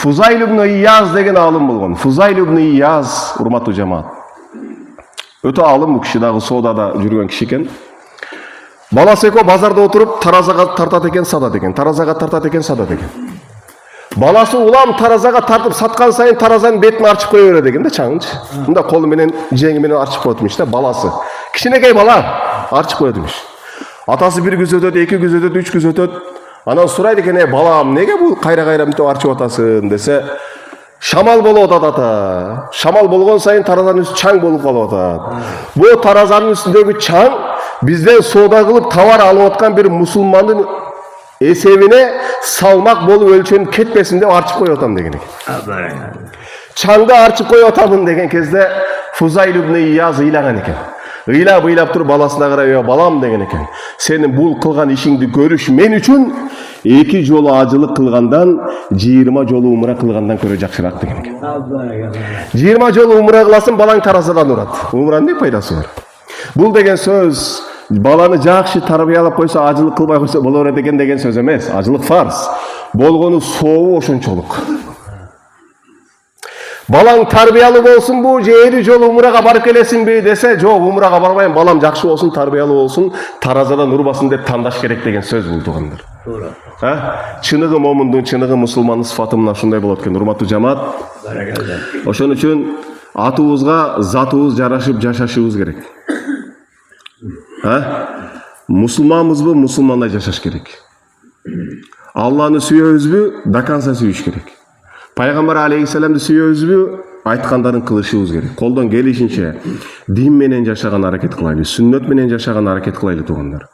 Fuzayl ibn Iyaz деген алым болгон. Fuzayl ibn Iyaz, урматтуу жамаат. Өтө алым бул киши, дагы соодада жүргөн киши экен. Баласы экөө базарда отуруп таразага тартат экен, сатат экен. Таразага тартат экен, сатат экен. Баласы улам таразага тартып саткан сайын таразанын бетин арчып кое берет экен да, чаңчы. Мында колу менен, жеңи менен арчып коет имиш да, баласы. Кичинекей бала арчып коет имиш. Атасы бир күз өтөт, 2 күз өтөт, 3 күз өтөт. Анан сурайт экен: балам, неге бул кайра-кайра мынтип арчып атасың десе, шамал болуп атат ата. Шамал болгон сайын таразанын үстү чаң болуп калып атат. Бул таразанын үстүндөгү чаң бизден соода кылып товар алып аткан бир мусулмандын эсебине салмак болуп өлчөнүп кетпесин деп арчып коюп атам деген экен. Чаңды арчып коюп атамын деген кезде Fuzayl ibn Iyaz ыйлаган экен. Ыйлап туруп баласына карап: балам деген экен, сенин бул кылган ишиңди көрүш мен үчүн 2 жолу ажылык кылгандан 20 жолу умра кылгандан көрө жакшыраак деген экен. 20 жолу умра кыласың, балаң таразадан урат. Умранын не пайдасы бар? Бул деген сөз баланы жакшы тарбиялап койсо, ажылык кылбай койсо боло берет экен деген сөз эмес. Ажылык фарз. Болгону сообу ошончолук. Балаң тарбиялуу болсунбу, же 50 жолу умрага барып келесиңби десе, жок, умрага барбайм, балам жакшы болсун, тарбиялуу болсун, таразадан урбасын деп тандаш керек деген сөз бул, туугандар. Чыныгы момундун, чыныгы мусулмандын сыфаты мына ушундай болот экен, урматтуу жамаат. Ошон үчүн атыбызга затыбыз жарашып жашашыбыз керек. Мусулманбызбы, мусулмандай жашаш керек. Алланы сүйөбүзбү, до конца сүйүш керек. Пайгамбар алейхиссаламды сүйөбүзбү, айткандарын кылышыбыз керек. Колдон келишинче дин менен жашаган аракет кылайлы, сүннөт менен жашаган аракет кылайлы, туугандар.